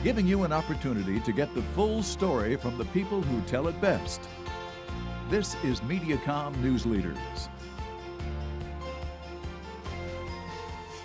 giving you an opportunity to get the full story from the people who tell it best. This is Mediacom News Leaders.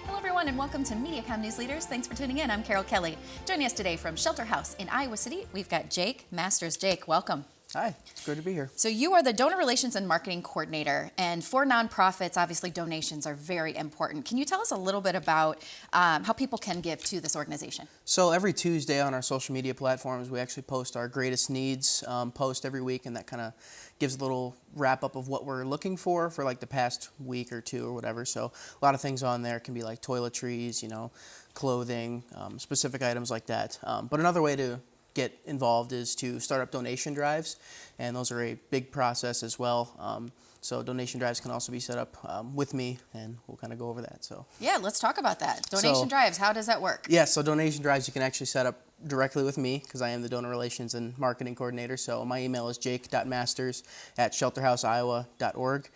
Hello everyone and welcome to Mediacom News Leaders. Thanks for tuning in. I'm Carol Kelly. Joining us today from Shelter House in Iowa City, we've got Jake Masters. Jake, welcome. Hi, it's good to be here. So you are the Donor Relations and Marketing Coordinator, and for nonprofits, obviously donations are very important. Can you tell us a little bit about how people can give to this organization? So every Tuesday on our social media platforms, we actually post our greatest needs post every week, and that kind of gives a little wrap up of what we're looking for like the past week or two or whatever. So a lot of things on there can be like toiletries, clothing, specific items like that. But another way to get involved is to start up donation drives, and those are a big process as well. So donation drives can also be set up with me, and we'll kind of go over that. So yeah, let's talk about that. Donation drives, how does that work? Yeah, so donation drives you can actually set up directly with me because I am the Donor Relations and Marketing Coordinator. So my email is jake.masters@shelterhouseiowa.org.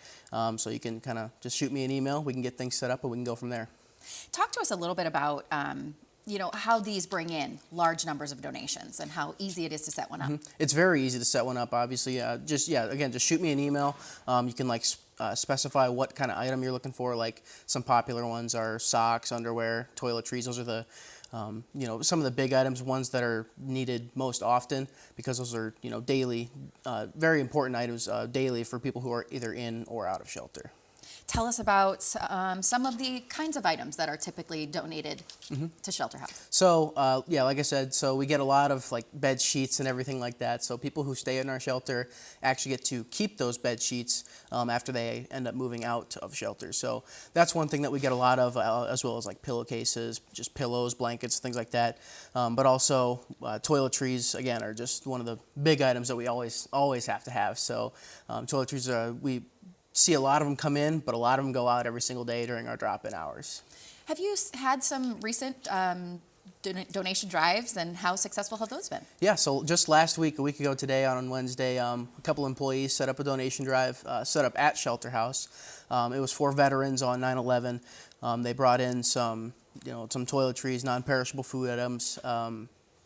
So you can kind of just shoot me an email. We can get things set up, and we can go from there. Talk to us a little bit about how these bring in large numbers of donations and how easy it is to set one up. It's very easy to set one up, obviously. Just shoot me an email. You can specify what kind of item you're looking for. Like some popular ones are socks, underwear, toiletries. Those are the some of the big items, ones that are needed most often, because those are daily, very important items daily for people who are either in or out of shelter. Tell us about some of the kinds of items that are typically donated to Shelter House. So, like I said, so we get a lot of bed sheets and everything like that. So people who stay in our shelter actually get to keep those bed sheets after they end up moving out of shelter. So that's one thing that we get a lot of, as well as pillowcases, just pillows, blankets, things like that. But also toiletries, again, are just one of the big items that we always have to have. So toiletries, we see a lot of them come in, but a lot of them go out every single day during our drop-in hours. Have you had some recent donation drives, and how successful have those been? Yeah, so just last week, a week ago today, on Wednesday, a couple employees set up a donation drive, set up at Shelter House. It was for veterans on 9/11. They brought in some toiletries, non-perishable food items,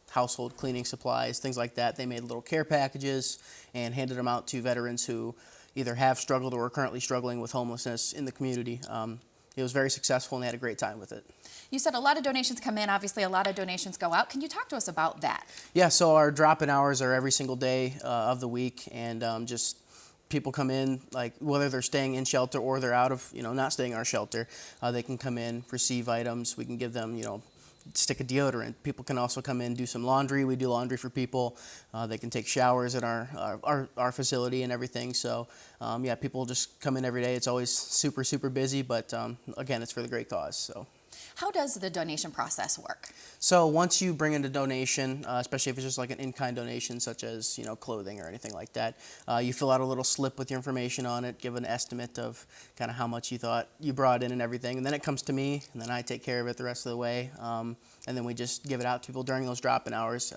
household cleaning supplies, things like that. They made little care packages and handed them out to veterans who either have struggled or are currently struggling with homelessness in the community. It was very successful, and they had a great time with it. You said a lot of donations come in, obviously a lot of donations go out. Can you talk to us about that? Yeah, so our drop-in hours are every single day of the week, and just people come in, whether they're staying in shelter or they're out of, not staying in our shelter, they can come in, receive items. We can give them, stick of deodorant. People can also come in, do some laundry. We do laundry for people. They can take showers at our facility and everything. So people just come in every day. It's always super, super busy, but again, it's for the great cause. So. How does the donation process work? So once you bring in a donation, especially if it's just an in-kind donation, such as clothing or anything like that, you fill out a little slip with your information on it, give an estimate of kind of how much you thought you brought in and everything, and then it comes to me, and then I take care of it the rest of the way, and then we just give it out to people during those drop-in hours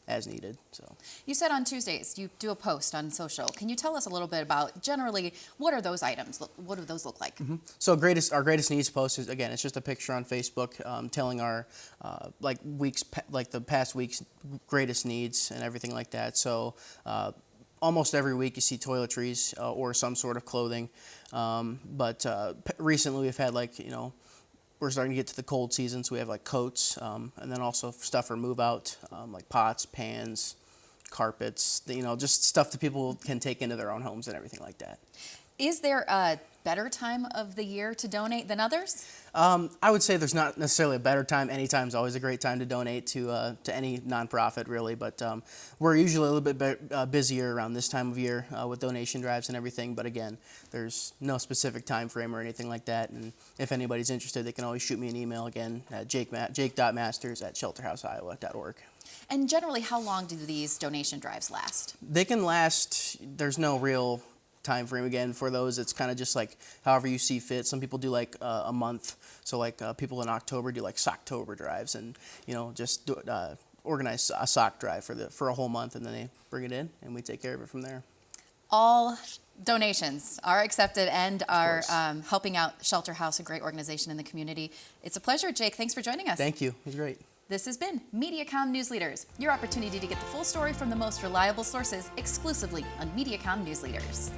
as needed. So you said on Tuesdays you do a post on social. Can you tell us a little bit about generally what are those items? What do those look like? So our greatest needs post is, again, it's just a picture on Facebook telling our the past week's greatest needs and everything like that. So almost every week you see toiletries or some sort of clothing, but recently we've had we're starting to get to the cold season, so we have coats, and then also stuff for move out, like pots, pans, carpets, just stuff that people can take into their own homes and everything like that. Is there a better time of the year to donate than others? I would say there's not necessarily a better time. Any time is always a great time to donate to any nonprofit, really. But we're usually a little bit busier around this time of year with donation drives and everything. But again, there's no specific time frame or anything like that. And if anybody's interested, they can always shoot me an email again at jake.masters@shelterhouseiowa.org. And generally, how long do these donation drives last? They can last. There's no real time frame. Again, for those, it's kind of just however you see fit. Some people do a month. So people in October do Socktober drives, and just organize a sock drive for a whole month, and then they bring it in and we take care of it from there. All donations are accepted and are helping out Shelter House, a great organization in the community. It's a pleasure, Jake. Thanks for joining us. Thank you. It was great. This has been Mediacom News Leaders, your opportunity to get the full story from the most reliable sources exclusively on Mediacom News Leaders.